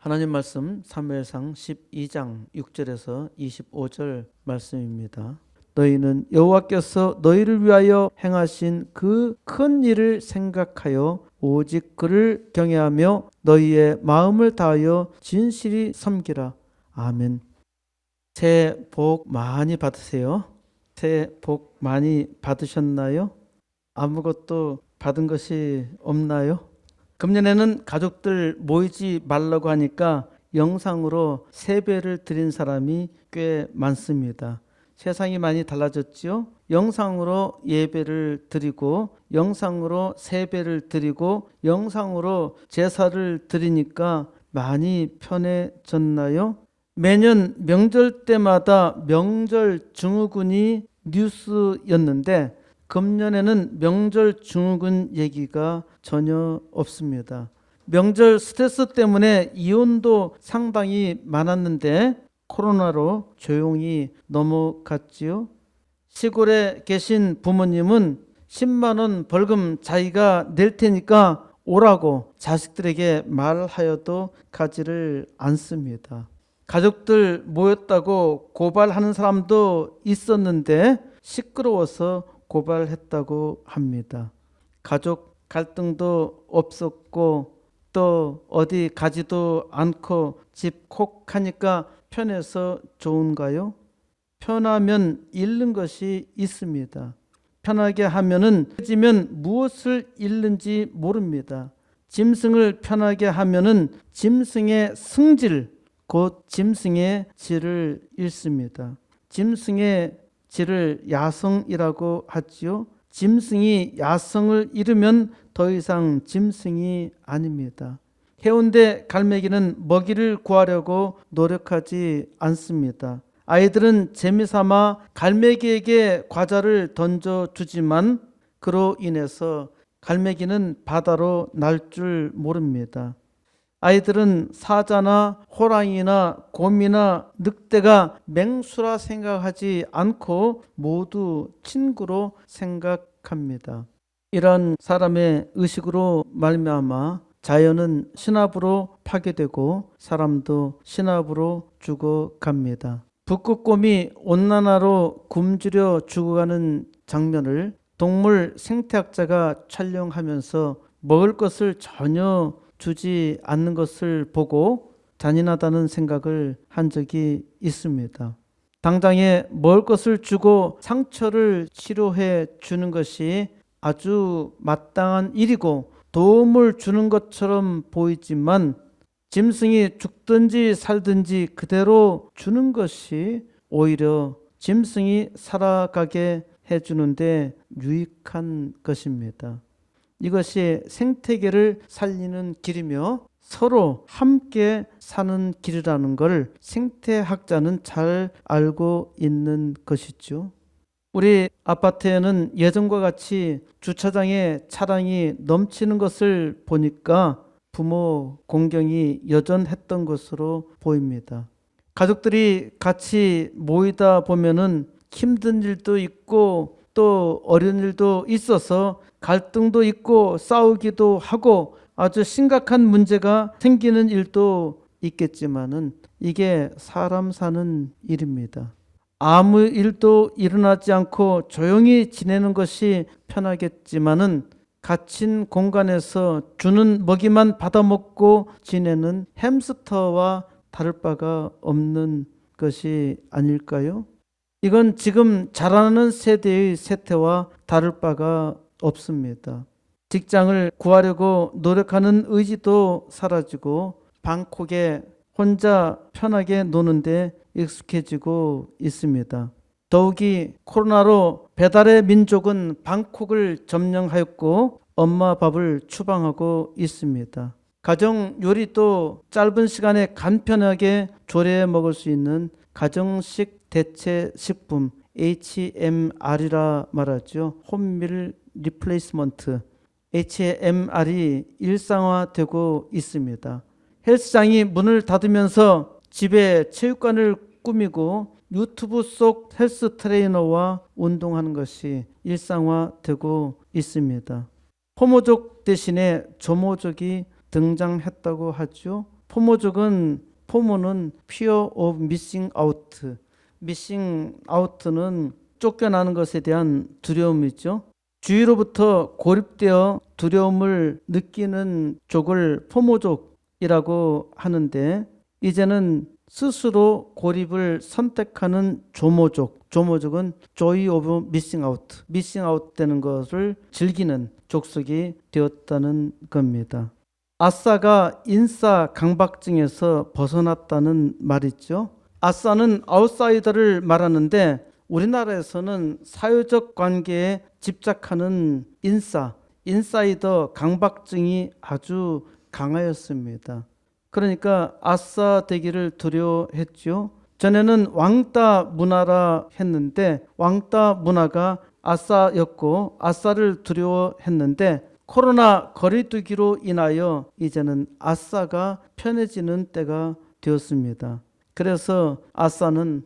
하나님 말씀 사무엘상 12장 6절에서 25절 말씀입니다. 너희는 여호와께서 너희를 위하여 행하신 그 큰 일을 생각하여 오직 그를 경외하며 너희의 마음을 다하여 진실히 섬기라. 아멘. 새해 복 많이 받으세요. 새해 복 많이 받으셨나요? 아무것도 받은 것이 없나요? 금년에는 가족들 모이지 말라고 하니까 영상으로 세배를 드린 사람이 꽤 많습니다. 세상이 많이 달라졌죠? 영상으로 예배를 드리고 영상으로 세배를 드리고 영상으로 제사를 드리니까 많이 편해졌나요? 매년 명절 때마다 명절 증후군이 뉴스였는데 금년에는 명절 증후군 얘기가 전혀 없습니다. 명절 스트레스 때문에 이혼도 상당히 많았는데 코로나로 조용히 넘어갔지요. 시골에 계신 부모님은 10만 원 벌금 자기가 낼 테니까 오라고 자식들에게 말하여도 가지를 않습니다. 가족들 모였다고 고발하는 사람도 있었는데 시끄러워서 고발했다고 합니다. 가족 갈등도 없었고 또 어디 가지도 않고 집 콕 하니까 편해서 좋은가요? 편하면 잃는 것이 있습니다. 편하게 하면은 무엇을 잃는지 모릅니다. 짐승을 편하게 하면은 짐승의 승질, 곧 짐승의 질을 잃습니다. 짐승의 질을 야성이라고 하지요. 짐승이 야성을 잃으면 더 이상 짐승이 아닙니다. 해운대 갈매기는 먹이를 구하려고 노력하지 않습니다. 아이들은 재미삼아 갈매기에게 과자를 던져주지만 그로 인해서 갈매기는 바다로 날 줄 모릅니다. 아이들은 사자나 호랑이나 곰이나 늑대가 맹수라 생각하지 않고 모두 친구로 생각합니다. 이런 사람의 의식으로 말미암아 자연은 신압으로 파괴되고 사람도 신압으로 죽어갑니다. 북극곰이 온난화로 굶주려 죽어가는 장면을 동물 생태학자가 촬영하면서 먹을 것을 전혀 주지 않는 것을 보고 잔인하다는 생각을 한 적이 있습니다. 당장에 먹을 것을 주고 상처를 치료해 주는 것이 아주 마땅한 일이고 도움을 주는 것처럼 보이지만 짐승이 죽든지 살든지 그대로 주는 것이 오히려 짐승이 살아가게 해주는데 유익한 것입니다. 이것이 생태계를 살리는 길이며 서로 함께 사는 길이라는 걸 생태학자는 잘 알고 있는 것이죠. 우리 아파트에는 예전과 같이 주차장에 차량이 넘치는 것을 보니까 부모 공경이 여전했던 것으로 보입니다. 가족들이 같이 모이다 보면은 힘든 일도 있고 또 어려운 일도 있어서 갈등도 있고 싸우기도 하고 아주 심각한 문제가 생기는 일도 있겠지만은 이게 사람 사는 일입니다. 아무 일도 일어나지 않고 조용히 지내는 것이 편하겠지만은 갇힌 공간에서 주는 먹이만 받아먹고 지내는 햄스터와 다를 바가 없는 것이 아닐까요? 이건 지금 자라나는 세대의 세태와 다를 바가 없습니다. 직장을 구하려고 노력하는 의지도 사라지고 방콕에 혼자 편하게 노는데 익숙해지고 있습니다. 더욱이 코로나로 배달의 민족은 방콕을 점령하였고 엄마 밥을 추방하고 있습니다. 가정 요리도 짧은 시간에 간편하게 조리해 먹을 수 있는 가정식 대체 식품 HMR이라 말하죠. 홈밀 리플레이스먼트 HMR이 일상화되고 있습니다. 헬스장이 문을 닫으면서 집에 체육관을 꾸미고 유튜브 속 헬스 트레이너와 운동하는 것이 일상화되고 있습니다. 호모족 대신에 조모족이 등장했다고 하죠. 포모족은 포모는 fear of missing out. missing out는 쫓겨나는 것에 대한 두려움이죠. 주위로부터 고립되어 두려움을 느끼는 족을 포모족이라고 하는데 이제는 스스로 고립을 선택하는 조모족. 조모족은 joy of missing out. missing out 되는 것을 즐기는 족속이 되었다는 겁니다. 아싸가 인싸 강박증에서 벗어났다는 말이죠. 아싸는 아웃사이더를 말하는데 우리나라에서는 사회적 관계에 집착하는 인사이더 강박증이 아주 강하였습니다. 그러니까 아싸 되기를 두려워했죠. 전에는 왕따 문화라 했는데 왕따 문화가 아싸였고 아싸를 두려워했는데 코로나 거리두기로 인하여 이제는 아싸가 편해지는 때가 되었습니다. 그래서 아싸는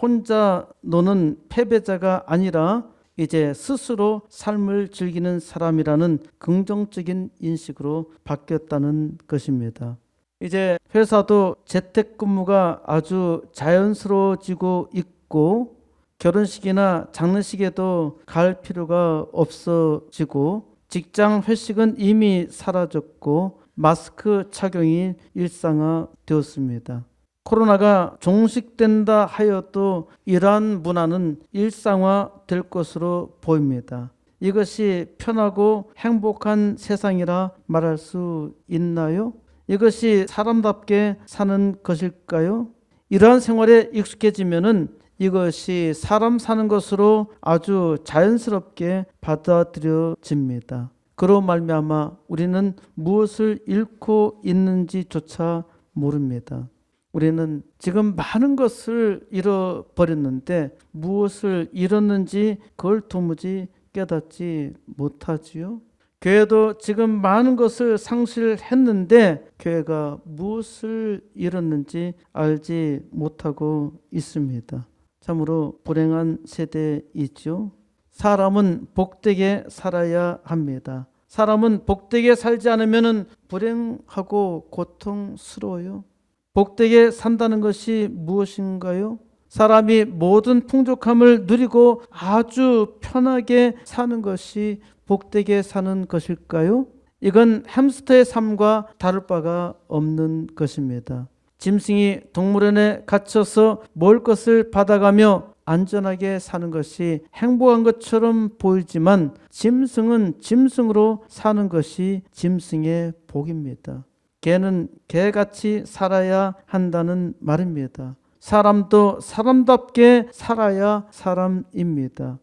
혼자 노는 패배자가 아니라 이제 스스로 삶을 즐기는 사람이라는 긍정적인 인식으로 바뀌었다는 것입니다. 이제 회사도 재택근무가 아주 자연스러워지고 있고 결혼식이나 장례식에도 갈 필요가 없어지고 직장 회식은 이미 사라졌고 마스크 착용이 일상화되었습니다. 코로나가 종식된다 하여도 이러한 문화는 일상화될 것으로 보입니다. 이것이 편하고 행복한 세상이라 말할 수 있나요? 이것이 사람답게 사는 것일까요? 이러한 생활에 익숙해지면은 이것이 사람 사는 것으로 아주 자연스럽게 받아들여집니다. 그로 말미암아 우리는 무엇을 잃고 있는지조차 모릅니다. 우리는 지금 많은 것을 잃어버렸는데 무엇을 잃었는지 그걸 도무지 깨닫지 못하지요. 교회도 지금 많은 것을 상실했는데 교회가 무엇을 잃었는지 알지 못하고 있습니다. 참으로 불행한 세대이죠. 사람은 복되게 살아야 합니다. 사람은 복되게 살지 않으면 불행하고 고통스러워요. 복되게 산다는 것이 무엇인가요? 사람이 모든 풍족함을 누리고 아주 편하게 사는 것이 복되게 사는 것일까요? 이건 햄스터의 삶과 다를 바가 없는 것입니다. 짐승이 동물원에 갇혀서 먹을 것을 받아가며 안전하게 사는 것이 행복한 것처럼 보이지만 짐승은 짐승으로 사는 것이 짐승의 복입니다. 개는 개같이 살아야 한다는 말입니다. 사람도 사람답게 살아야 사람입니다.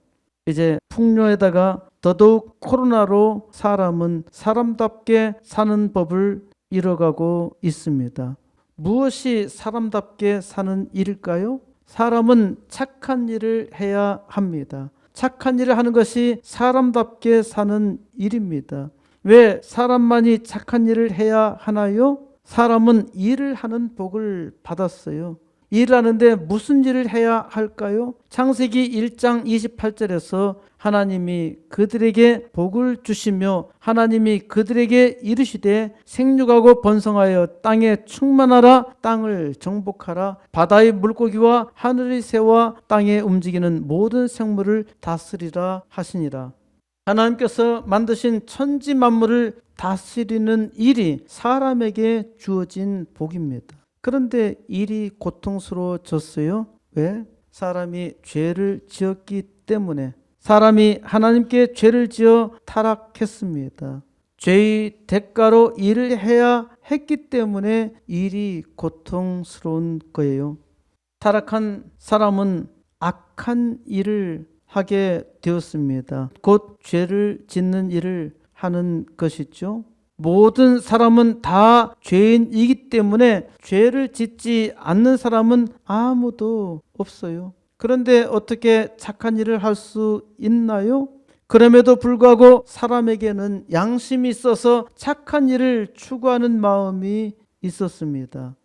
이제 풍요에다가 더더욱 코로나로 사람은 사람답게 사는 법을 잃어가고 있습니다. 무엇이 사람답게 사는 일일까요? 사람은 착한 일을 해야 합니다. 착한 일을 하는 것이 사람답게 사는 일입니다. 왜 사람만이 착한 일을 해야 하나요? 사람은 일을 하는 복을 받았어요. 일을 하는데 무슨 일을 해야 할까요? 창세기 1장 28절에서 하나님이 그들에게 복을 주시며 하나님이 그들에게 이르시되 생육하고 번성하여 땅에 충만하라, 땅을 정복하라, 바다의 물고기와 하늘의 새와 땅에 움직이는 모든 생물을 다스리라 하시니라. 하나님께서 만드신 천지 만물을 다스리는 일이 사람에게 주어진 복입니다. 그런데 일이 고통스러워졌어요. 왜? 사람이 죄를 지었기 때문에. 사람이 하나님께 죄를 지어 타락했습니다. 죄의 대가로 일을 해야 했기 때문에 일이 고통스러운 거예요. 타락한 사람은 악한 일을 하게 되었습니다. 곧 죄를 짓는 일을 하는 것이죠. 모든 사람은 다 죄인이기 때문에 죄를 짓지 않는 사람은 아무도 없어요. 그런데 어떻게 착한 일을 할 수 있나요? 그럼에도 불구하고 사람에게는 양심이 있어서 착한 일을 추구하는 마음이 있었습니다.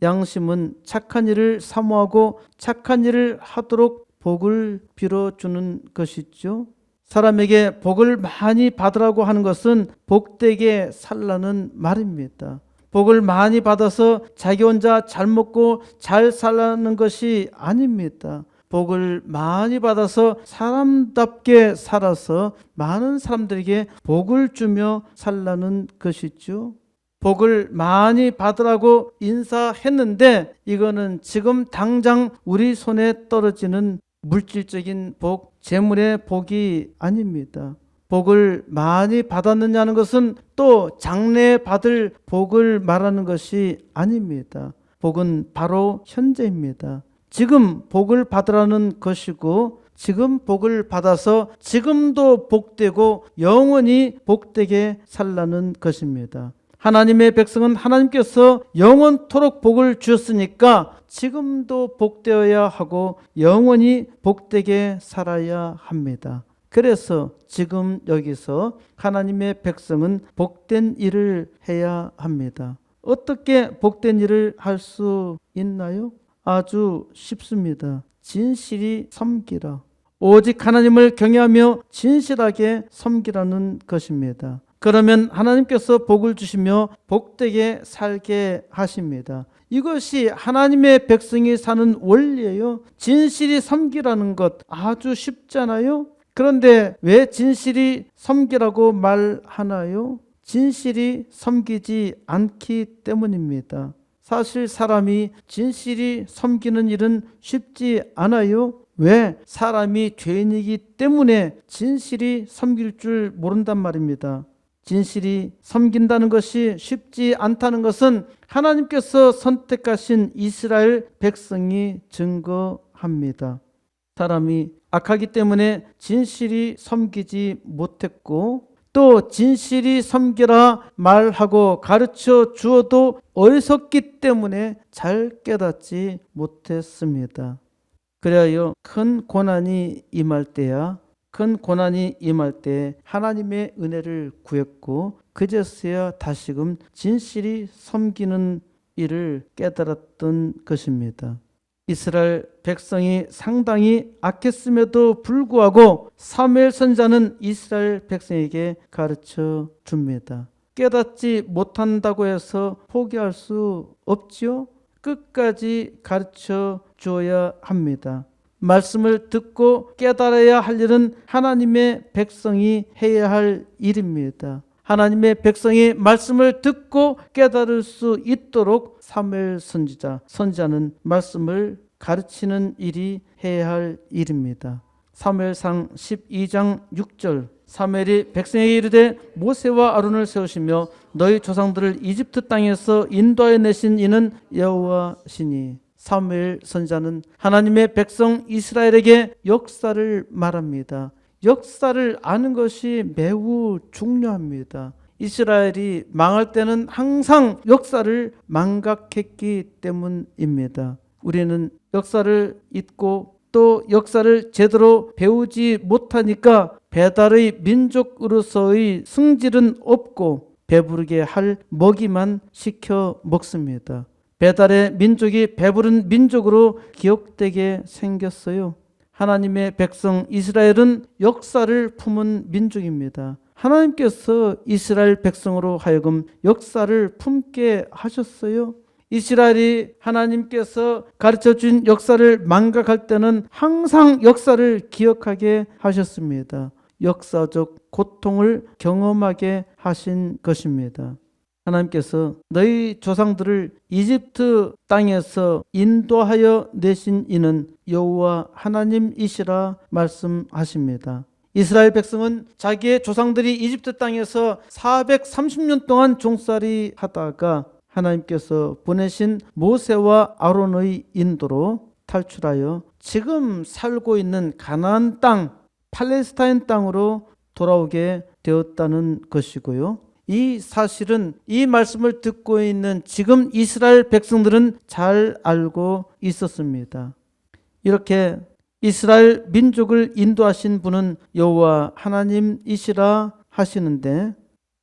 양심은 착한 일을 사모하고 착한 일을 하도록 복을 빌어주는 것이죠. 사람에게 복을 많이 받으라고 하는 것은 복되게 살라는 말입니다. 복을 많이 받아서 자기 혼자 잘 먹고 잘 살라는 것이 아닙니다. 복을 많이 받아서 사람답게 살아서 많은 사람들에게 복을 주며 살라는 것이죠. 복을 많이 받으라고 인사했는데 이거는 지금 당장 우리 손에 떨어지는 물질적인 복, 재물의 복이 아닙니다. 복을 많이 받았느냐는 것은 또 장래 받을 복을 말하는 것이 아닙니다. 복은 바로 현재입니다. 지금 복을 받으라는 것이고 지금 복을 받아서 지금도 복되고 영원히 복되게 살라는 것입니다. 하나님의 백성은 하나님께서 영원토록 복을 주셨으니까 지금도 복되어야 하고 영원히 복되게 살아야 합니다. 그래서 지금 여기서 하나님의 백성은 복된 일을 해야 합니다. 어떻게 복된 일을 할 수 있나요? 아주 쉽습니다. 진실이 섬기라. 오직 하나님을 경외하며 진실하게 섬기라는 것입니다. 그러면 하나님께서 복을 주시며 복되게 살게 하십니다. 이것이 하나님의 백성이 사는 원리예요. 진실이 섬기라는 것 아주 쉽잖아요. 그런데 왜 진실이 섬기라고 말하나요? 진실이 섬기지 않기 때문입니다. 사실 사람이 진실이 섬기는 일은 쉽지 않아요. 왜? 사람이 죄인이기 때문에 진실이 섬길 줄 모른단 말입니다. 진실이 섬긴다는 것이 쉽지 않다는 것은 하나님께서 선택하신 이스라엘 백성이 증거합니다. 사람이 악하기 때문에 진실이 섬기지 못했고 또 진실이 섬기라 말하고 가르쳐 주어도 어리석기 때문에 잘 깨닫지 못했습니다. 그래야 큰 고난이 임할 때야 큰 고난이 임할 때 하나님의 은혜를 구했고 그제서야 다시금 진실이 섬기는 일을 깨달았던 것입니다. 이스라엘 백성이 상당히 악했음에도 불구하고 사무엘 선지자는 이스라엘 백성에게 가르쳐 줍니다. 깨닫지 못한다고 해서 포기할 수 없지요. 끝까지 가르쳐 주어야 합니다. 말씀을 듣고 깨달아야 할 일은 하나님의 백성이 해야 할 일입니다. 하나님의 백성이 말씀을 듣고 깨달을 수 있도록 사무엘 선지자는 말씀을 가르치는 일이 해야 할 일입니다. 사무엘상 12장 6절 사무엘이 백성에게 이르되 모세와 아론을 세우시며 너희 조상들을 이집트 땅에서 인도하여 내신 이는 여호와시니. 사무엘 선지자는 하나님의 백성 이스라엘에게 역사를 말합니다. 역사를 아는 것이 매우 중요합니다. 이스라엘이 망할 때는 항상 역사를 망각했기 때문입니다. 우리는 역사를 잊고 또 역사를 제대로 배우지 못하니까 배달의 민족으로서의 승질은 없고 배부르게 할 먹이만 시켜 먹습니다. 배달의 민족이 배부른 민족으로 기억되게 생겼어요. 하나님의 백성 이스라엘은 역사를 품은 민족입니다. 하나님께서 이스라엘 백성으로 하여금 역사를 품게 하셨어요. 이스라엘이 하나님께서 가르쳐준 역사를 망각할 때는 항상 역사를 기억하게 하셨습니다. 역사적 고통을 경험하게 하신 것입니다. 하나님께서 너희 조상들을 이집트 땅에서 인도하여 내신 이는 여호와 하나님이시라 말씀하십니다. 이스라엘 백성은 자기의 조상들이 이집트 땅에서 430년 동안 종살이 하다가 하나님께서 보내신 모세와 아론의 인도로 탈출하여 지금 살고 있는 가나안 땅, 팔레스타인 땅으로 돌아오게 되었다는 것이고요. 이 사실은 이 말씀을 듣고 있는 지금 이스라엘 백성들은 잘 알고 있었습니다. 이렇게 이스라엘 민족을 인도하신 분은 여호와 하나님이시라 하시는데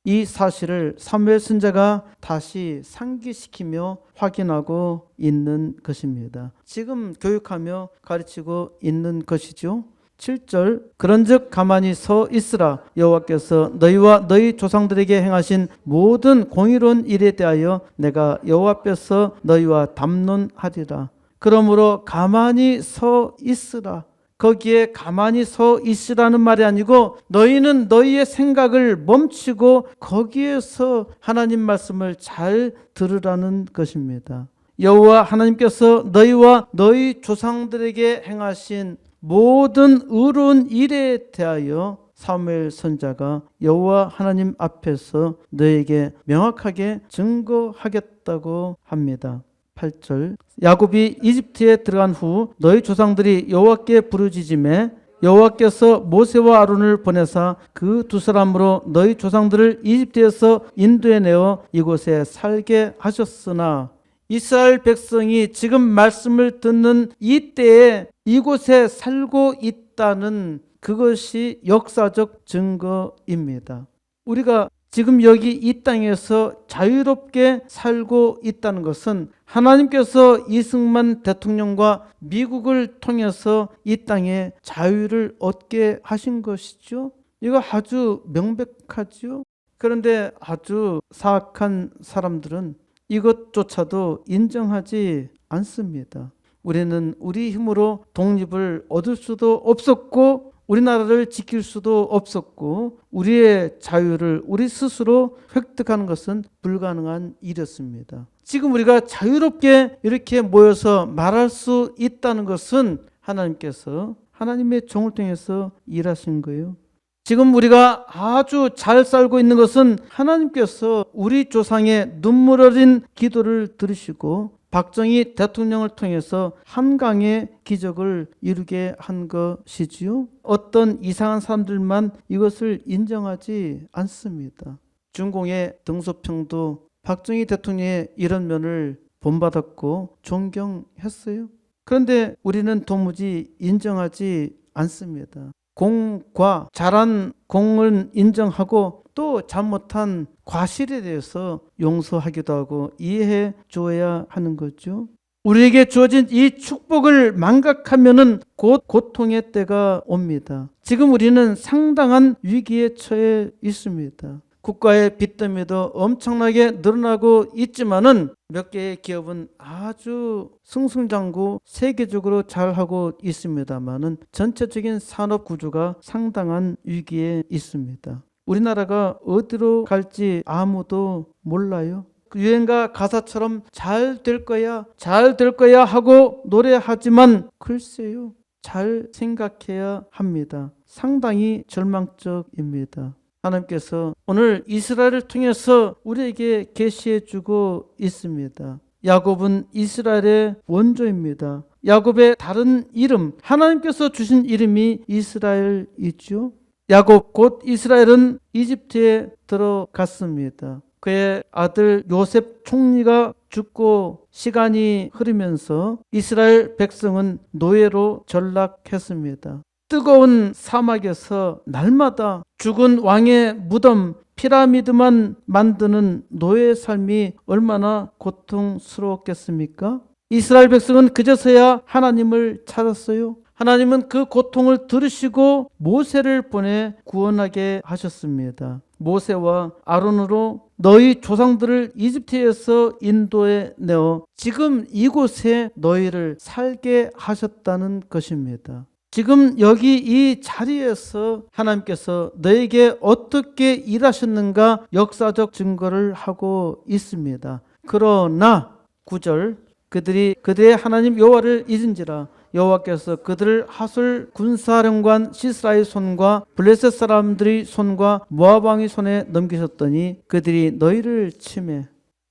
이 사실을 사무엘 선지자가 다시 상기시키며 확인하고 있는 것입니다. 지금 교육하며 가르치고 있는 것이죠. 7절 그런즉 가만히 서 있으라. 여호와께서 너희와 너희 조상들에게 행하신 모든 공의로운 일에 대하여 내가 여호와 앞에서 너희와 담론하리라. 그러므로 가만히 서 있으라. 거기에 가만히 서 있으라는 말이 아니고 너희는 너희의 생각을 멈추고 거기에서 하나님 말씀을 잘 들으라는 것입니다. 여호와 하나님께서 너희와 너희 조상들에게 행하신 모든 의로운 일에 대하여 사무엘 선지자가 여호와 하나님 앞에서 너에게 명확하게 증거하겠다고 합니다. 8절 야곱이 이집트에 들어간 후 너희 조상들이 여호와께 부르짖음에 여호와께서 모세와 아론을 보내사 그 두 사람으로 너희 조상들을 이집트에서 인도해내어 이곳에 살게 하셨으나 이스라엘 백성이 지금 말씀을 듣는 이때에 이곳에 살고 있다는 그것이 역사적 증거입니다. 우리가 지금 여기 이 땅에서 자유롭게 살고 있다는 것은 하나님께서 이승만 대통령과 미국을 통해서 이 땅에 자유를 얻게 하신 것이죠. 이거 아주 명백하죠. 그런데 아주 사악한 사람들은 이것조차도 인정하지 않습니다. 우리는 우리 힘으로 독립을 얻을 수도 없었고 우리나라를 지킬 수도 없었고 우리의 자유를 우리 스스로 획득하는 것은 불가능한 일이었습니다. 지금 우리가 자유롭게 이렇게 모여서 말할 수 있다는 것은 하나님께서 하나님의 종을 통해서 일하신 거예요. 지금 우리가 아주 잘 살고 있는 것은 하나님께서 우리 조상의 눈물 어린 기도를 들으시고 박정희 대통령을 통해서 한강의 기적을 이루게 한 것이지요. 어떤 이상한 사람들만 이것을 인정하지 않습니다. 중공의 등소평도 박정희 대통령의 이런 면을 본받았고 존경했어요. 그런데 우리는 도무지 인정하지 않습니다. 공과 잘한 공을 인정하고 또 잘못한 과실에 대해서 용서하기도 하고 이해해 줘야 하는 거죠. 우리에게 주어진 이 축복을 망각하면은 곧 고통의 때가 옵니다. 지금 우리는 상당한 위기에 처해 있습니다. 국가의 빚더미도 엄청나게 늘어나고 있지만은 몇 개의 기업은 아주 승승장구 세계적으로 잘하고 있습니다만은 전체적인 산업 구조가 상당한 위기에 있습니다. 우리나라가 어디로 갈지 아무도 몰라요. 유행가 가사처럼 잘 될 거야, 잘 될 거야 하고 노래하지만 글쎄요, 잘 생각해야 합니다. 상당히 절망적입니다. 하나님께서 오늘 이스라엘을 통해서 우리에게 계시해 주고 있습니다. 야곱은 이스라엘의 원조입니다. 야곱의 다른 이름, 하나님께서 주신 이름이 이스라엘이죠. 야곱 곧 이스라엘은 이집트에 들어갔습니다. 그의 아들 요셉 총리가 죽고 시간이 흐르면서 이스라엘 백성은 노예로 전락했습니다. 뜨거운 사막에서 날마다 죽은 왕의 무덤, 피라미드만 만드는 노예 삶이 얼마나 고통스러웠겠습니까? 이스라엘 백성은 그제서야 하나님을 찾았어요. 하나님은 그 고통을 들으시고 모세를 보내 구원하게 하셨습니다. 모세와 아론으로 너희 조상들을 이집트에서 인도에 내어 지금 이곳에 너희를 살게 하셨다는 것입니다. 지금 여기 이 자리에서 하나님께서 너에게 어떻게 일하셨는가 역사적 증거를 하고 있습니다. 그러나 9절 그들이 그들의 하나님 여호와를 잊은지라 여호와께서 그들을 하솔 군사령관 시스라의 손과 블레셋 사람들의 손과 모압 왕의 손에 넘기셨더니 그들이 너희를 치매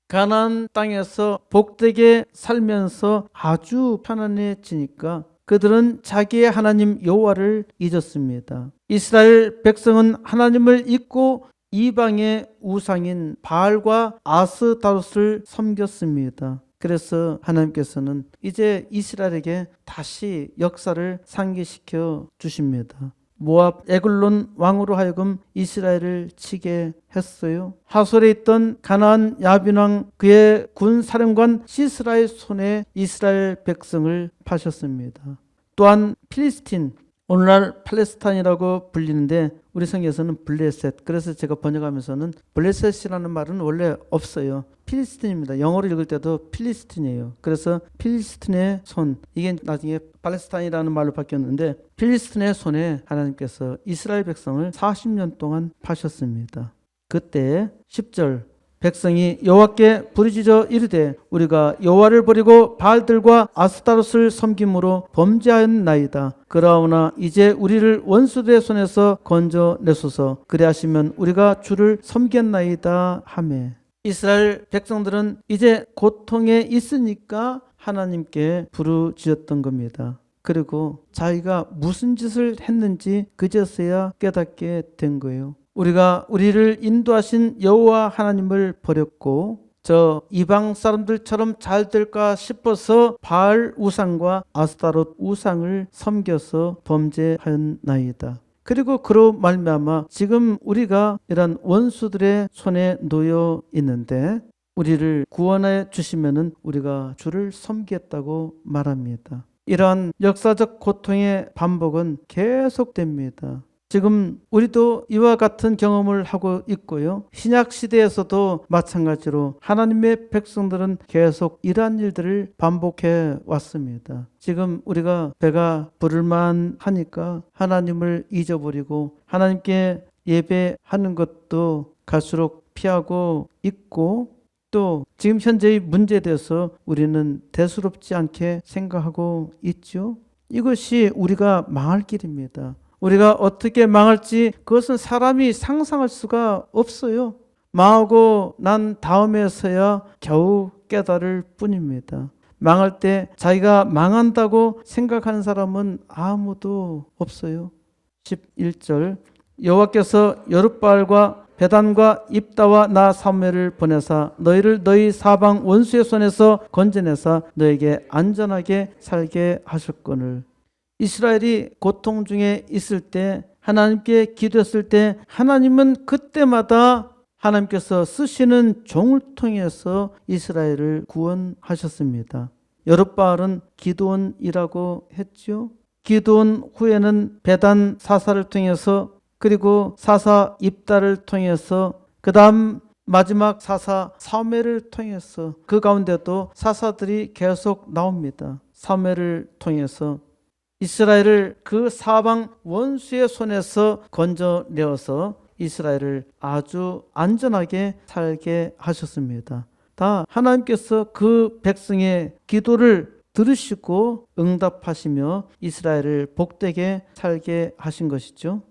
가나안 땅에서 복되게 살면서 아주 편안해지니까 그들은 자기의 하나님 여호와를 잊었습니다. 이스라엘 백성은 하나님을 잊고 이방의 우상인 바알과 아스다롯을 섬겼습니다. 그래서 하나님께서는 이제 이스라엘에게 다시 역사를 상기시켜 주십니다. 모압 에글론 왕으로 하여금 이스라엘을 치게 했어요. 하솔에 있던 가나안 야빈 왕 그의 군 사령관 시스라의 손에 이스라엘 백성을 파셨습니다. 또한 필리스틴 오늘날 팔레스타인이라고 불리는데 우리 성경에서는 블레셋. 그래서 제가 번역하면서는 블레셋이라는 말은 원래 없어요. 필리스틴입니다. 영어로 읽을 때도 필리스틴이에요. 그래서 필리스틴의 손, 이게 나중에 팔레스타인이라는 말로 바뀌었는데 필리스틴의 손에 하나님께서 이스라엘 백성을 40년 동안 파셨습니다. 그때 10절 백성이 여호와께 부르짖어 이르되 우리가 여호와를 버리고 바알들과 아스타롯을 섬김으로 범죄하였나이다. 그러나 이제 우리를 원수들의 손에서 건져내소서. 그리하시면 우리가 주를 섬겼나이다 하매. 이스라엘 백성들은 이제 고통에 있으니까 하나님께 부르짖었던 겁니다. 그리고 자기가 무슨 짓을 했는지 그제서야 깨닫게 된 거예요. 우리가 우리를 인도하신 여호와 하나님을 버렸고 저 이방 사람들처럼 잘 될까 싶어서 바알 우상과 아스타롯 우상을 섬겨서 범죄하였나이다. 그리고 그로 말미암아 지금 우리가 이런 원수들의 손에 놓여 있는데 우리를 구원해 주시면은 우리가 주를 섬기겠다고 말합니다. 이러한 역사적 고통의 반복은 계속됩니다. 지금 우리도 이와 같은 경험을 하고 있고요. 신약 시대에서도 마찬가지로 하나님의 백성들은 계속 이러한 일들을 반복해 왔습니다. 지금 우리가 배가 부를만 하니까 하나님을 잊어버리고 하나님께 예배하는 것도 갈수록 피하고 있고 또 지금 현재의 문제에 대해서 우리는 대수롭지 않게 생각하고 있죠. 이것이 우리가 망할 길입니다. 우리가 어떻게 망할지 그것은 사람이 상상할 수가 없어요. 망하고 난 다음에서야 겨우 깨달을 뿐입니다. 망할 때 자기가 망한다고 생각하는 사람은 아무도 없어요. 11절 여호와께서 여룻바알과 베단과 입다와 나 사무엘을 보내사 너희를 너희 사방 원수의 손에서 건져내사 너에게 안전하게 살게 하셨거늘. 이스라엘이 고통 중에 있을 때 하나님께 기도했을 때 하나님은 그때마다 하나님께서 쓰시는 종을 통해서 이스라엘을 구원하셨습니다. 여룻바알은 기드온이라고 했죠. 기드온 후에는 베단 사사를 통해서 그리고 사사 입다를 통해서 그 다음 마지막 사사 사무엘을 통해서 그 가운데도 사사들이 계속 나옵니다. 사무엘을 통해서 이스라엘을 그 사방 원수의 손에서 건져내어서 이스라엘을 아주 안전하게 살게 하셨습니다. 다 하나님께서 그 백성의 기도를 들으시고 응답하시며 이스라엘을 복되게 살게 하신 것이죠.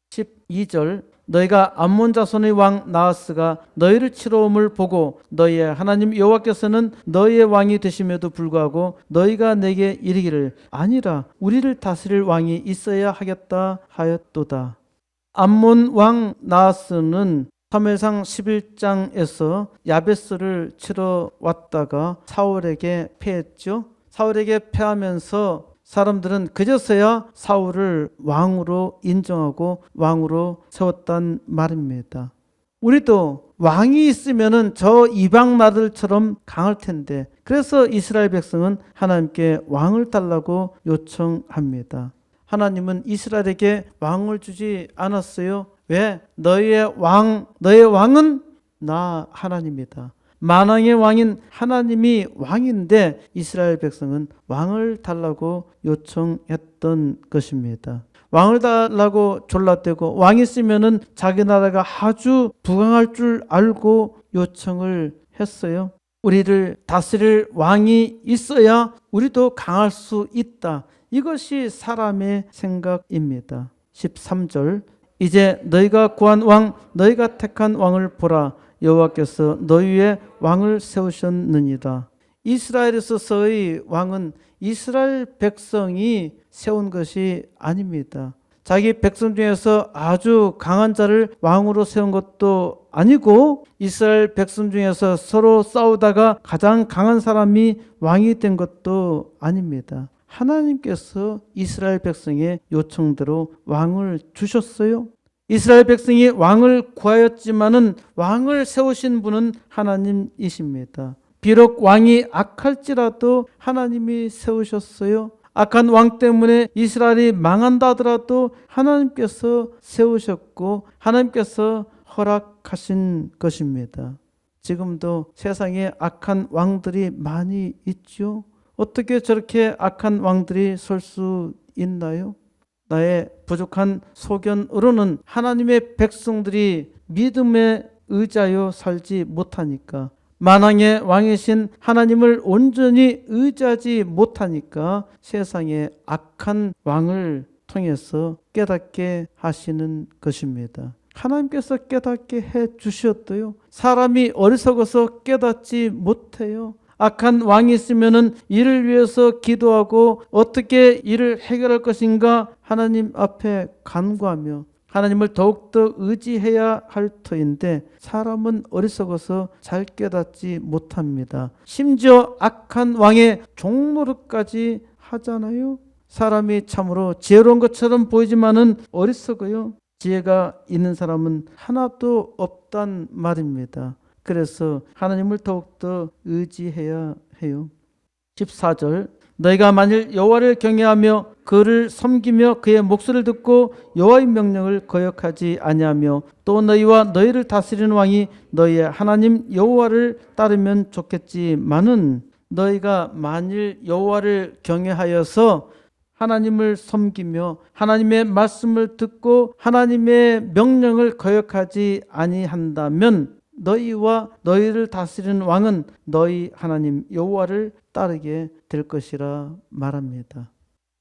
12절 너희가 암몬 자손의 왕 나하스가 너희를 치러 om을 보고 너희의 하나님 여호와께서는 너희의 왕이 되심에도 불구하고 너희가 내게 이르기를 아니라 우리를 다스릴 왕이 있어야 하겠다 하였도다. 암몬 왕 나하스는 사무엘상 11장에서 야베스를 치러 왔다가 사울에게 패했죠. 사울에게 패하면서 사람들은 그제서야 사울을 왕으로 인정하고 왕으로 세웠단 말입니다. 우리도 왕이 있으면은 저 이방 나라들처럼 강할 텐데 그래서 이스라엘 백성은 하나님께 왕을 달라고 요청합니다. 하나님은 이스라엘에게 왕을 주지 않았어요. 왜? 너의 왕은 나 하나님이다. 만왕의 왕인 하나님이 왕인데 이스라엘 백성은 왕을 달라고 요청했던 것입니다. 왕을 달라고 졸라대고 왕이 있으면은 자기 나라가 아주 부강할 줄 알고 요청을 했어요. 우리를 다스릴 왕이 있어야 우리도 강할 수 있다. 이것이 사람의 생각입니다. 13절 이제 너희가 구한 왕 너희가 택한 왕을 보라. 여호와께서 너희 위에 왕을 세우셨느니라. 이스라엘에서의 왕은 이스라엘 백성이 세운 것이 아닙니다. 자기 백성 중에서 아주 강한 자를 왕으로 세운 것도 아니고 이스라엘 백성 중에서 서로 싸우다가 가장 강한 사람이 왕이 된 것도 아닙니다. 하나님께서 이스라엘 백성의 요청대로 왕을 주셨어요. 이스라엘 백성이 왕을 구하였지만은 왕을 세우신 분은 하나님이십니다. 비록 왕이 악할지라도 하나님이 세우셨어요. 악한 왕 때문에 이스라엘이 망한다 하더라도 하나님께서 세우셨고 하나님께서 허락하신 것입니다. 지금도 세상에 악한 왕들이 많이 있죠. 어떻게 저렇게 악한 왕들이 설 수 있나요? 나의 부족한 소견으로는 하나님의 백성들이 믿음에 의지하여 살지 못하니까, 만왕의 왕이신 하나님을 온전히 의지하지 못하니까 세상의 악한 왕을 통해서 깨닫게 하시는 것입니다. 하나님께서 깨닫게 해 주셨어요. 사람이 어리석어서 깨닫지 못해요. 악한 왕이 있으면은 이를 위해서 기도하고 어떻게 이를 해결할 것인가 하나님 앞에 간구하며 하나님을 더욱더 의지해야 할 터인데 사람은 어리석어서 잘 깨닫지 못합니다. 심지어 악한 왕의 종노릇까지 하잖아요. 사람이 참으로 지혜로운 것처럼 보이지만은 어리석어요. 지혜가 있는 사람은 하나도 없단 말입니다. 그래서 하나님을 더욱더 의지해야 해요. 14절, 너희가 만일 여호와를 경외하며 그를 섬기며 그의 목소리를 듣고 여호와의 명령을 거역하지 아니하며 또 너희와 너희를 다스리는 왕이 너희의 하나님 여호와를 따르면 좋겠지만은, 너희가 만일 여호와를 경외하여서 하나님을 섬기며 하나님의 말씀을 듣고 하나님의 명령을 거역하지 아니한다면 너희와 너희를 다스리는 왕은 너희 하나님 여호와를 따르게 될 것이라 말합니다.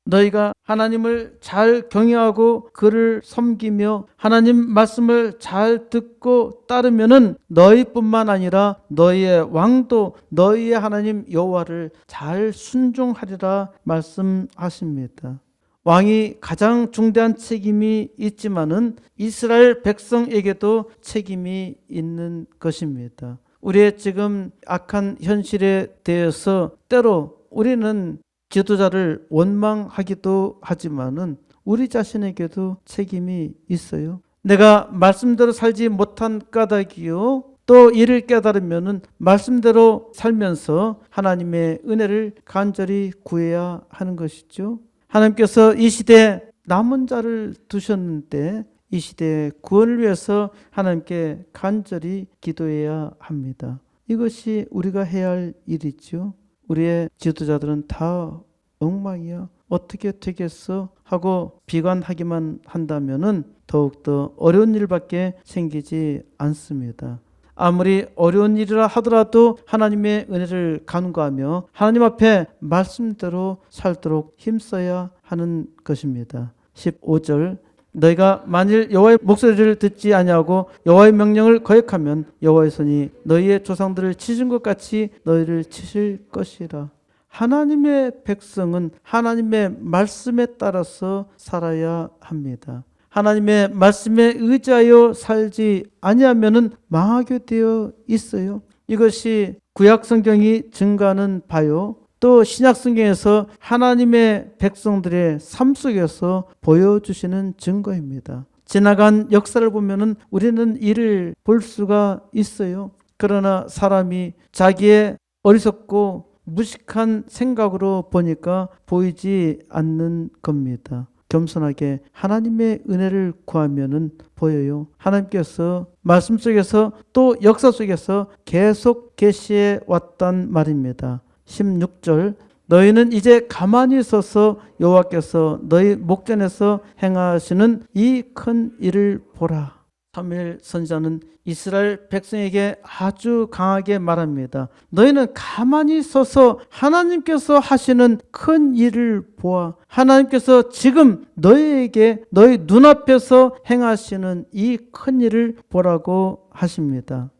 너희가 하나님을 잘 경외하고 그를 섬기며 하나님 말씀을 잘 듣고 따르면은 너희뿐만 아니라 너희의 왕도 너희의 하나님 여호와를 잘 순종하리라 말씀하십니다. 왕이 가장 중대한 책임이 있지만은 이스라엘 백성에게도 책임이 있는 것입니다. 우리의 지금 악한 현실에 대해서 때로 우리는 지도자를 원망하기도 하지만은 우리 자신에게도 책임이 있어요. 내가 말씀대로 살지 못한 까닭이요, 또 이를 깨달으면은 말씀대로 살면서 하나님의 은혜를 간절히 구해야 하는 것이죠. 하나님께서 이 시대에 남은 자를 두셨는데 이 시대의 구원을 위해서 하나님께 간절히 기도해야 합니다. 이것이 우리가 해야 할 일이죠. 우리의 지도자들은 다 엉망이야, 어떻게 되겠어 하고 비관하기만 한다면은 더욱더 어려운 일밖에 생기지 않습니다. 아무리 어려운 일이라 하더라도 하나님의 은혜를 간구하며 하나님 앞에 말씀대로 살도록 힘써야 하는 것입니다. 15절, 너희가 만일 여호와의 목소리를 듣지 아니하고 여호와의 명령을 거역하면 여호와의 손이 너희의 조상들을 치신 것 같이 너희를 치실 것이라. 하나님의 백성은 하나님의 말씀에 따라서 살아야 합니다. 하나님의 말씀에 의지하여 살지 아니하면은 망하게 되어 있어요. 이것이 구약 성경이 증거하는 바요, 또 신약 성경에서 하나님의 백성들의 삶 속에서 보여주시는 증거입니다. 지나간 역사를 보면은 우리는 이를 볼 수가 있어요. 그러나 사람이 자기의 어리석고 무식한 생각으로 보니까 보이지 않는 겁니다. 겸손하게 하나님의 은혜를 구하면은 보여요. 하나님께서 말씀 속에서 또 역사 속에서 계속 계시해 왔단 말입니다. 16절, 너희는 이제 가만히 서서 여호와께서 너희 목전에서 행하시는 이 큰 일을 보라. 사무엘 선지자는 이스라엘 백성에게 아주 강하게 말합니다. 너희는 가만히 서서 하나님께서 하시는 큰 일을 보아. 하나님께서 지금 너희에게 너희 눈앞에서 행하시는 이 큰 일을 보라고 하십니다.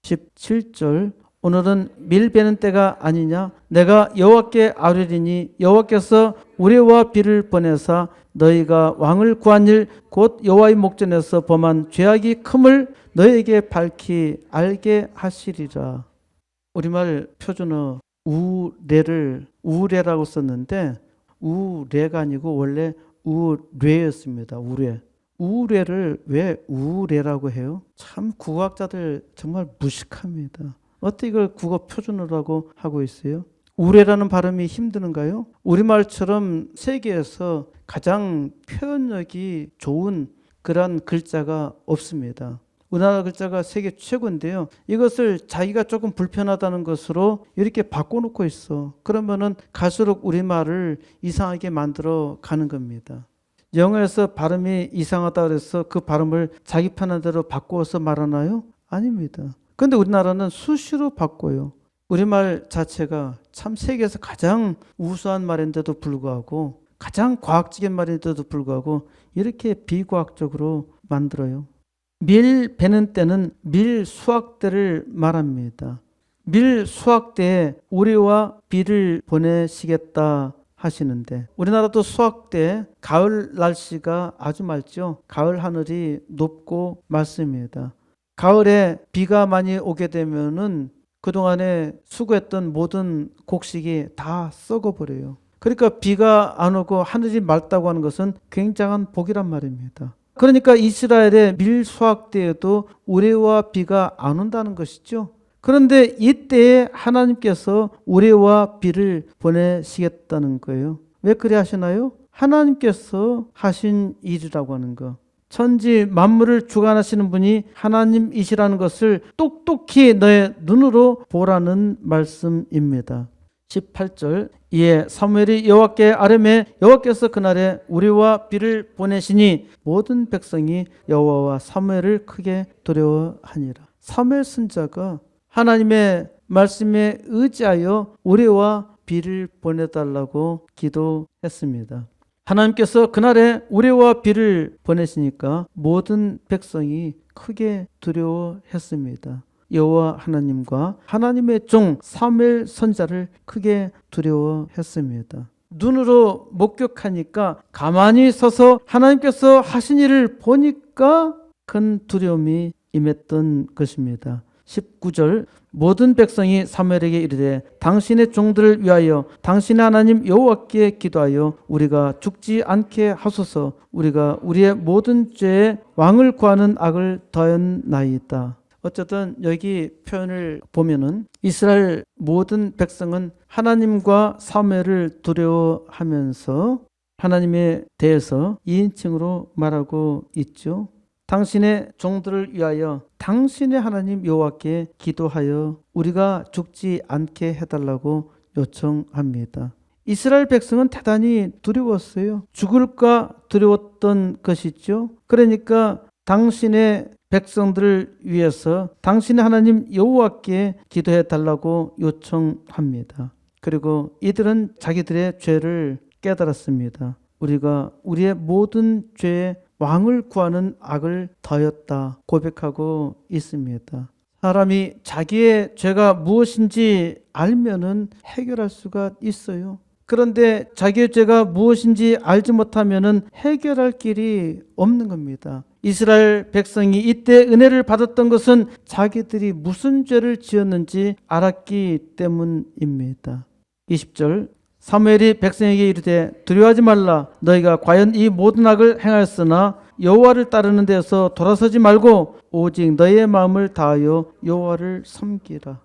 17절, 오늘은 밀 베는 때가 아니냐? 내가 여호와께 아뢰리니 여호와께서 우레와 비를 보내사 너희가 왕을 구한 일 곧 여호와의 목전에서 범한 죄악이 큼을 너희에게 밝히 알게 하시리라. 우리말 표준어 우레를 우레라고 썼는데 우레가 아니고 원래 우레였습니다. 우레를 왜 우레라고 해요? 참 국어학자들 정말 무식합니다. 어떻게 이걸 국어 표준어라고 하고 있어요? 우레라는 발음이 힘드는가요? 우리말처럼 세계에서 가장 표현력이 좋은 그런 글자가 없습니다. 우리나라 글자가 세계 최고인데요. 이것을 자기가 조금 불편하다는 것으로 이렇게 바꿔놓고 있어. 그러면은 갈수록 우리말을 이상하게 만들어 가는 겁니다. 영어에서 발음이 이상하다 그래서 그 발음을 자기 편한 대로 바꾸어서 말하나요? 아닙니다. 그런데 우리나라는 수시로 바꿔요. 우리말 자체가 참 세계에서 가장 우수한 말인데도 불구하고 가장 과학적인 말인데도 불구하고 이렇게 비과학적으로 만들어요. 밀 베는 때는 밀 수확 때를 말합니다. 밀 수확 때에 우리와 비를 보내시겠다 하시는데 우리나라도 수확 때 가을 날씨가 아주 맑죠. 가을 하늘이 높고 맑습니다. 가을에 비가 많이 오게 되면은 그동안에 수고했던 모든 곡식이 다 썩어버려요. 그러니까 비가 안 오고 하늘이 맑다고 하는 것은 굉장한 복이란 말입니다. 그러니까 이스라엘의 밀 수확 때에도 우레와 비가 안 온다는 것이죠. 그런데 이때에 하나님께서 우레와 비를 보내시겠다는 거예요. 왜 그래 하시나요? 하나님께서 하신 일이라고 하는 거. 천지 만물을 주관하시는 분이 하나님이시라는 것을 똑똑히 너의 눈으로 보라는 말씀입니다. 18절 이에 사무엘이 여호와께 아뢰매 여호와께서 그날에 우리와 비를 보내시니 모든 백성이 여호와와 사무엘을 크게 두려워하니라. 사무엘 선지자가 하나님의 말씀에 의지하여 우리와 비를 보내달라고 기도했습니다. 하나님께서 그날에 우레와 비를 보내시니까 모든 백성이 크게 두려워했습니다. 여호와 하나님과 하나님의 종 사무엘 선지자를 크게 두려워했습니다. 눈으로 목격하니까 가만히 서서 하나님께서 하신 일을 보니까 큰 두려움이 임했던 것입니다. 19절 모든 백성이 사무엘에게 이르되 당신의 종들을 위하여 당신의 하나님 여호와께 기도하여 우리가 죽지 않게 하소서. 우리가 우리의 모든 죄에 왕을 구하는 악을 더하였나이다. 어쨌든 여기 표현을 보면은 이스라엘 모든 백성은 하나님과 사무엘을 두려워하면서 하나님에 대해서 2인칭으로 말하고 있죠. 당신의 종들을 위하여 당신의 하나님 여호와께 기도하여 우리가 죽지 않게 해달라고 요청합니다. 이스라엘 백성은 대단히 두려웠어요. 죽을까 두려웠던 것이죠. 그러니까 당신의 백성들을 위해서 당신의 하나님 여호와께 기도해 달라고 요청합니다. 그리고 이들은 자기들의 죄를 깨달았습니다. 우리가 우리의 모든 죄에 왕을 구하는 악을 더했다 고백하고 있습니다. 사람이 자기의 죄가 무엇인지 알면은 해결할 수가 있어요. 그런데 자기의 죄가 무엇인지 알지 못하면은 해결할 길이 없는 겁니다. 이스라엘 백성이 이때 은혜를 받았던 것은 자기들이 무슨 죄를 지었는지 알았기 때문입니다. 20절 사무엘이 백성에게 이르되 두려워하지 말라. 너희가 과연 이 모든 악을 행하였으나 여호와를 따르는 데서 돌아서지 말고 오직 너희의 마음을 다하여 여호와를 섬기라.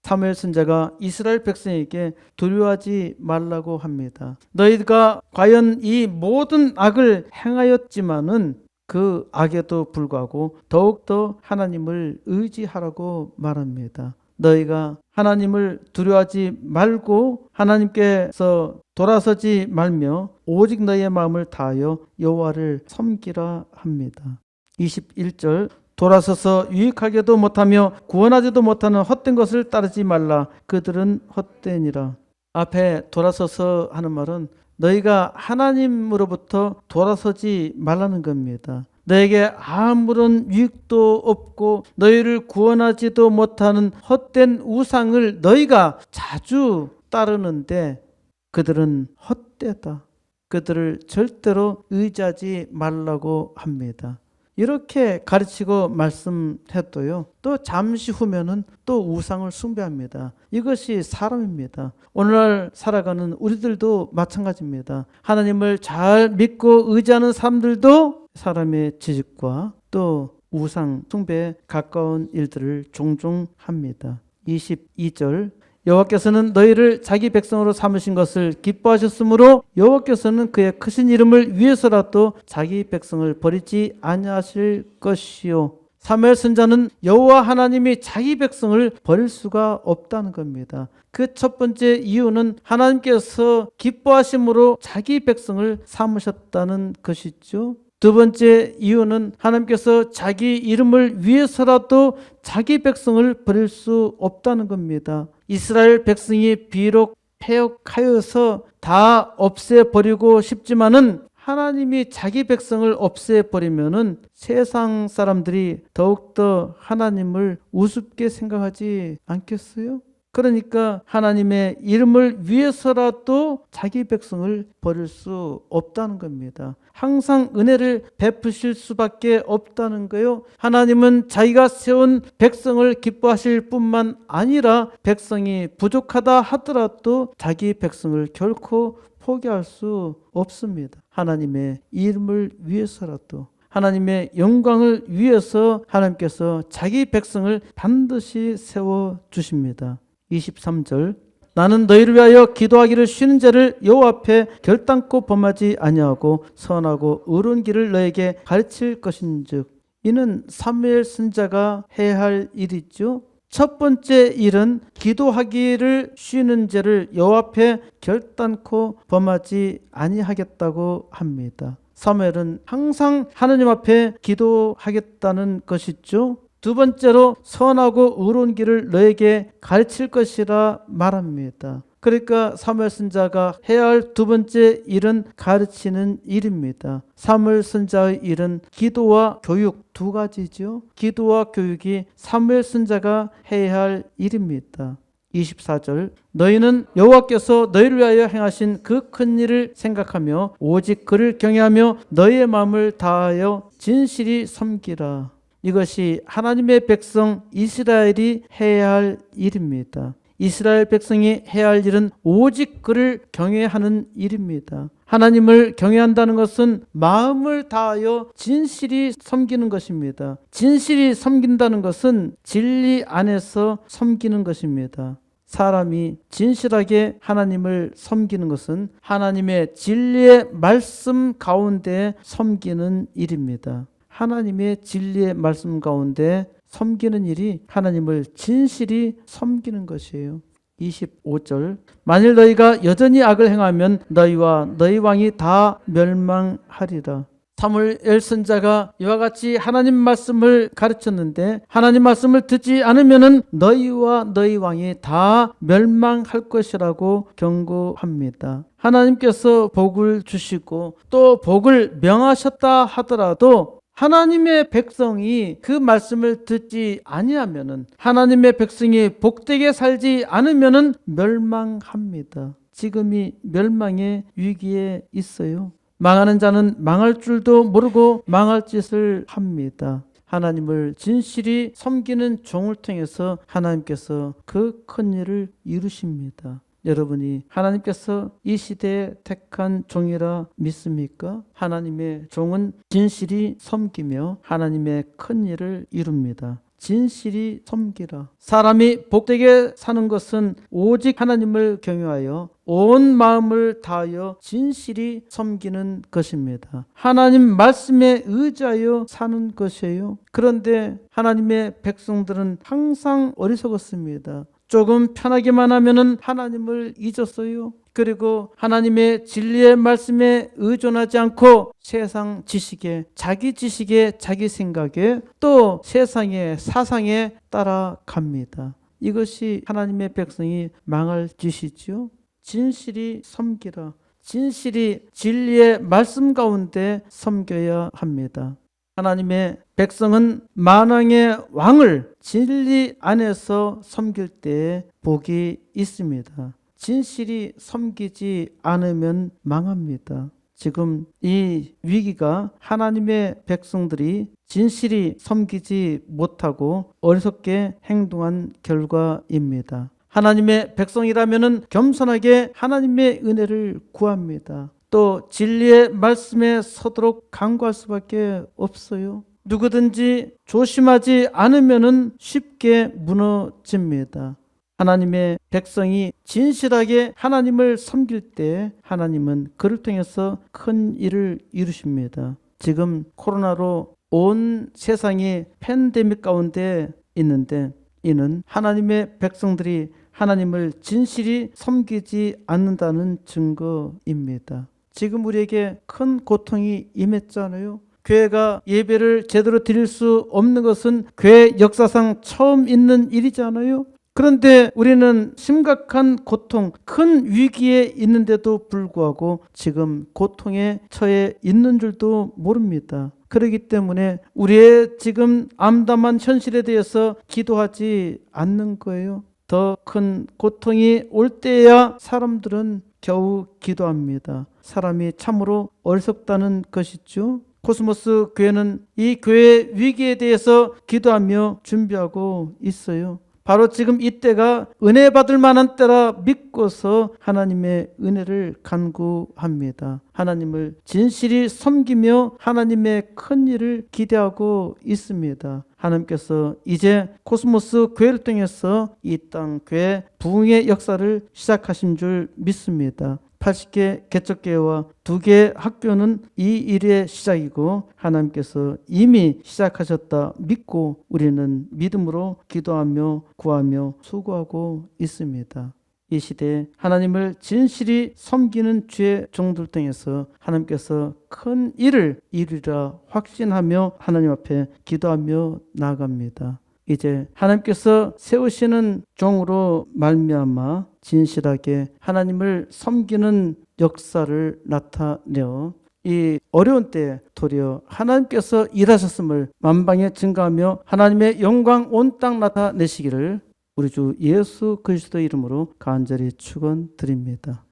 사무엘 선지자가 이스라엘 백성에게 두려워하지 말라고 합니다. 너희가 과연 이 모든 악을 행하였지만은 그 악에도 불구하고 더욱더 하나님을 의지하라고 말합니다. 너희가 하나님을 두려워하지 말고 하나님께서 돌아서지 말며 오직 너희의 마음을 다하여 여호와를 섬기라 합니다. 21절 돌아서서 유익하게도 못하며 구원하지도 못하는 헛된 것을 따르지 말라. 그들은 헛되니라. 앞에 돌아서서 하는 말은 너희가 하나님으로부터 돌아서지 말라는 겁니다. 너에게 아무런 유익도 없고 너희를 구원하지도 못하는 헛된 우상을 너희가 자주 따르는데 그들은 헛되다. 그들을 절대로 의지하지 말라고 합니다. 이렇게 가르치고 말씀해도요. 또 잠시 후면은 또 우상을 숭배합니다. 이것이 사람입니다. 오늘날 살아가는 우리들도 마찬가지입니다. 하나님을 잘 믿고 의지하는 사람들도 사람의 지식과 또 우상 숭배에 가까운 일들을 종종 합니다. 22절 여호와께서는 너희를 자기 백성으로 삼으신 것을 기뻐하셨으므로 여호와께서는 그의 크신 이름을 위해서라도 자기 백성을 버리지 아니하실 것이요. 사무엘 선지자는 여호와 하나님이 자기 백성을 버릴 수가 없다는 겁니다. 그 첫 번째 이유는 하나님께서 기뻐하심으로 자기 백성을 삼으셨다는 것이죠. 두 번째 이유는 하나님께서 자기 이름을 위해서라도 자기 백성을 버릴 수 없다는 겁니다. 이스라엘 백성이 비록 패역하여서 다 없애버리고 싶지만은 하나님이 자기 백성을 없애버리면은 세상 사람들이 더욱더 하나님을 우습게 생각하지 않겠어요? 그러니까 하나님의 이름을 위해서라도 자기 백성을 버릴 수 없다는 겁니다. 항상 은혜를 베푸실 수밖에 없다는 거요. 하나님은 자기가 세운 백성을 기뻐하실 뿐만 아니라 백성이 부족하다 하더라도 자기 백성을 결코 포기할 수 없습니다. 하나님의 이름을 위해서라도, 하나님의 영광을 위해서 하나님께서 자기 백성을 반드시 세워주십니다. 23절, 나는 너희를 위하여 기도하기를 쉬는 자를 여호와 앞에 결단코 범하지 아니하고 선하고 의로운 길을 너에게 가르칠 것인즉. 이는 사무엘 선지자가 해야 할 일이죠. 첫 번째 일은 기도하기를 쉬는 죄를 여호와 앞에 결단코 범하지 아니하겠다고 합니다. 사무엘은 항상 하나님 앞에 기도하겠다는 것이죠. 두 번째로 선하고 의로운 길을 너에게 가르칠 것이라 말합니다. 그러니까 사무엘 선지자가 해야 할 두 번째 일은 가르치는 일입니다. 사무엘 선지자의 일은 기도와 교육 두 가지죠. 기도와 교육이 사무엘 선지자가 해야 할 일입니다. 24절, 너희는 여호와께서 너희를 위하여 행하신 그 큰 일을 생각하며 오직 그를 경외하며 너희의 마음을 다하여 진실이 섬기라. 이것이 하나님의 백성 이스라엘이 해야 할 일입니다. 이스라엘 백성이 해야 할 일은 오직 그를 경외하는 일입니다. 하나님을 경외한다는 것은 마음을 다하여 진실이 섬기는 것입니다. 진실이 섬긴다는 것은 진리 안에서 섬기는 것입니다. 사람이 진실하게 하나님을 섬기는 것은 하나님의 진리의 말씀 가운데 섬기는 일입니다. 하나님의 진리의 말씀 가운데 섬기는 일이 하나님을 진실이 섬기는 것이에요. 25절, 만일 너희가 여전히 악을 행하면 너희와 너희 왕이 다 멸망하리라. 사무엘 선지자가 이와 같이 하나님 말씀을 가르쳤는데 하나님 말씀을 듣지 않으면 너희와 너희 왕이 다 멸망할 것이라고 경고합니다. 하나님께서 복을 주시고 또 복을 명하셨다 하더라도 하나님의 백성이 그 말씀을 듣지 아니하면은, 하나님의 백성이 복되게 살지 않으면은 멸망합니다. 지금이 멸망의 위기에 있어요. 망하는 자는 망할 줄도 모르고 망할 짓을 합니다. 하나님을 진실이 섬기는 종을 통해서 하나님께서 그 큰 일을 이루십니다. 여러분이 하나님께서 이 시대에 택한 종이라 믿습니까? 하나님의 종은 진실이 섬기며 하나님의 큰 일을 이룹니다. 진실이 섬기라. 사람이 복되게 사는 것은 오직 하나님을 경외하여 온 마음을 다하여 진실이 섬기는 것입니다. 하나님 말씀에 의지하여 사는 것이에요. 그런데 하나님의 백성들은 항상 어리석었습니다. 조금 편하게만 하면은 하나님을 잊었어요. 그리고 하나님의 진리의 말씀에 의존하지 않고 세상 지식에, 자기 지식에, 자기 생각에, 또 세상의 사상에 따라갑니다. 이것이 하나님의 백성이 망할 짓이지요. 진실이 섬기라. 진실이 진리의 말씀 가운데 섬겨야 합니다. 하나님의 백성은 만왕의 왕을 진리 안에서 섬길 때 복이 있습니다. 진실이 섬기지 않으면 망합니다. 지금 이 위기가 하나님의 백성들이 진실이 섬기지 못하고 어리석게 행동한 결과입니다. 하나님의 백성이라면 겸손하게 하나님의 은혜를 구합니다. 또 진리의 말씀에 서도록 간구할 수밖에 없어요. 누구든지 조심하지 않으면 쉽게 무너집니다. 하나님의 백성이 진실하게 하나님을 섬길 때 하나님은 그를 통해서 큰 일을 이루십니다. 지금 코로나로 온 세상이 팬데믹 가운데 있는데 이는 하나님의 백성들이 하나님을 진실히 섬기지 않는다는 증거입니다. 지금 우리에게 큰 고통이 임했잖아요. 교회가 예배를 제대로 드릴 수 없는 것은 교회 역사상 처음 있는 일이잖아요. 그런데 우리는 심각한 고통, 큰 위기에 있는데도 불구하고 지금 고통에 처해 있는 줄도 모릅니다. 그렇기 때문에 우리의 지금 암담한 현실에 대해서 기도하지 않는 거예요. 더 큰 고통이 올 때야 사람들은 겨우 기도합니다. 사람이 참으로 어리석다는 것이죠. 코스모스 교회는 이 교회의 위기에 대해서 기도하며 준비하고 있어요. 바로 지금 이때가 은혜 받을 만한 때라 믿고서 하나님의 은혜를 간구합니다. 하나님을 진실히 섬기며 하나님의 큰 일을 기대하고 있습니다. 하나님께서 이제 코스모스 교회를 통해서 이 땅 교회 부흥의 역사를 시작하신 줄 믿습니다. 80개 개척교회와 2개 학교는 이 일의 시작이고 하나님께서 이미 시작하셨다 믿고 우리는 믿음으로 기도하며 구하며 수고하고 있습니다. 이 시대에 하나님을 진실히 섬기는 주의 종들 통해서 하나님께서 큰 일을 이루리라 확신하며 하나님 앞에 기도하며 나아갑니다. 이제 하나님께서 세우시는 종으로 말미암아 진실하게 하나님을 섬기는 역사를 나타내어 이 어려운 때에 도리어 하나님께서 일하셨음을 만방에 증거하며 하나님의 영광 온 땅 나타내시기를 우리 주 예수 그리스도 이름으로 간절히 축원드립니다.